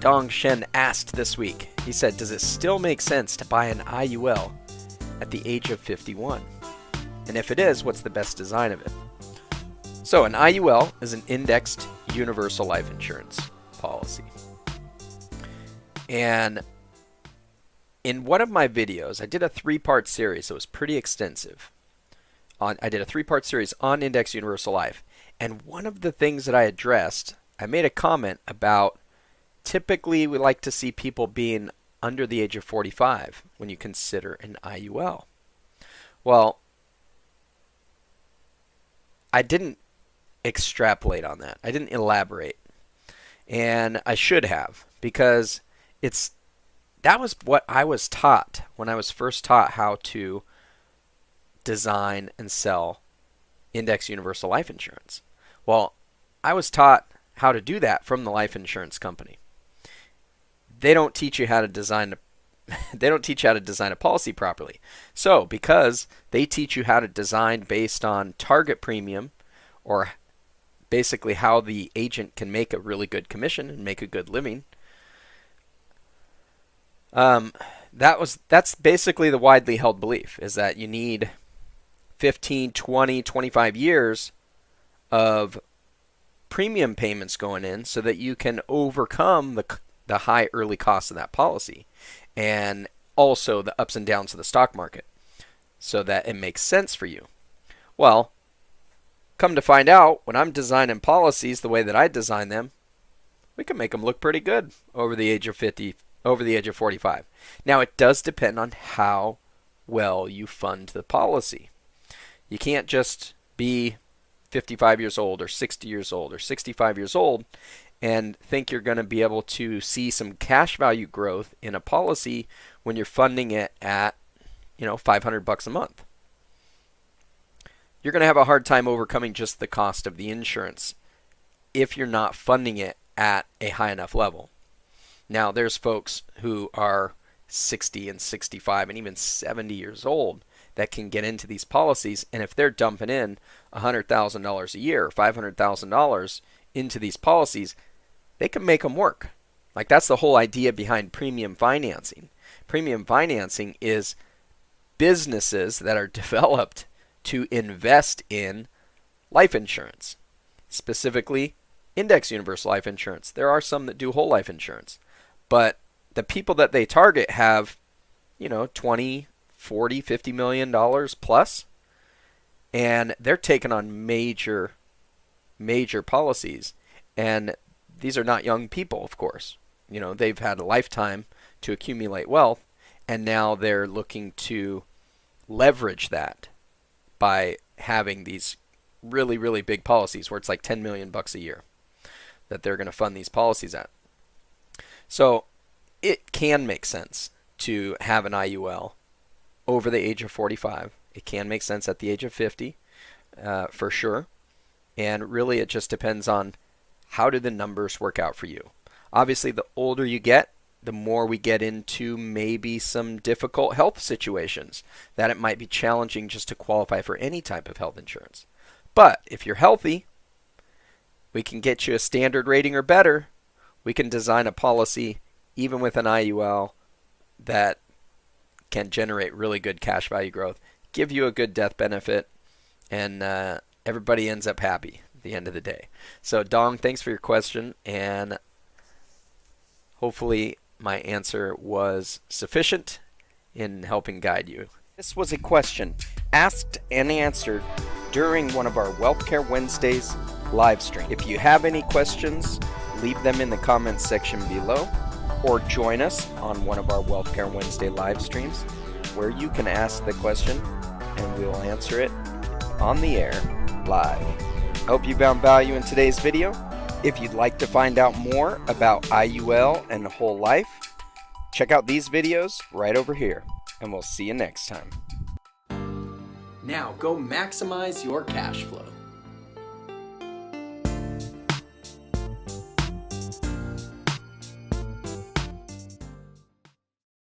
Dong Shen asked this week, he said, does it still make sense to buy an IUL at the age of 51? And if it is, what's the best design of it? So an IUL is an indexed universal life insurance policy. And in one of my videos, I did a 3-part series that was pretty extensive. I did a 3-part series on indexed universal life. And one of the things that I addressed, I made a comment about typically we like to see people being under the age of 45 when you consider an IUL. Well, I didn't extrapolate on that. I didn't elaborate. And I should have, because that was what I was taught when I was first taught how to design and sell index universal life insurance. Well, I was taught how to do that from the life insurance company. They don't teach you how to design a policy properly. So, because they teach you how to design based on target premium, or basically how the agent can make a really good commission and make a good living, that's basically the widely held belief, is that you need 15, 20, 25 years of premium payments going in so that you can overcome the high early costs of that policy, and also the ups and downs of the stock market, so that it makes sense for you. Well, come to find out, when I'm designing policies the way that I design them, we can make them look pretty good over the age of 50, over the age of 45. Now, it does depend on how well you fund the policy. You can't just be 55 years old or 60 years old or 65 years old and think you're going to be able to see some cash value growth in a policy when you're funding it at, $500 a month. You're going to have a hard time overcoming just the cost of the insurance if you're not funding it at a high enough level. Now, there's folks who are 60 and 65 and even 70 years old that can get into these policies, and if they're dumping in $100,000 a year, $500,000 into these policies, they can make them work. Like, that's the whole idea behind premium financing. Premium financing is businesses that are developed to invest in life insurance, specifically index universal life insurance. There are some that do whole life insurance, but the people that they target have, 20, 40, $50 million plus, and they're taking on major policies. And these are not young people, of course. They've had a lifetime to accumulate wealth, and now they're looking to leverage that by having these really, really big policies where it's like $10 million a year that they're going to fund these policies at. So it can make sense to have an IUL over the age of 45. It can make sense at the age of 50, for sure. And really, it just depends on how do the numbers work out for you. Obviously, the older you get, the more we get into maybe some difficult health situations that it might be challenging just to qualify for any type of health insurance. But if you're healthy, we can get you a standard rating or better. We can design a policy, even with an IUL, that can generate really good cash value growth, give you a good death benefit, and everybody ends up happy at the end of the day. So, Dong, thanks for your question, and hopefully my answer was sufficient in helping guide you. This was a question asked and answered during one of our Wealth Care Wednesdays live stream. If you have any questions, leave them in the comments section below, or join us on one of our Wealth Care Wednesday live streams where you can ask the question and we'll answer it on the air live. I hope you found value in today's video. If you'd like to find out more about IUL and whole life, check out these videos right over here, and we'll see you next time. Now go maximize your cash flow.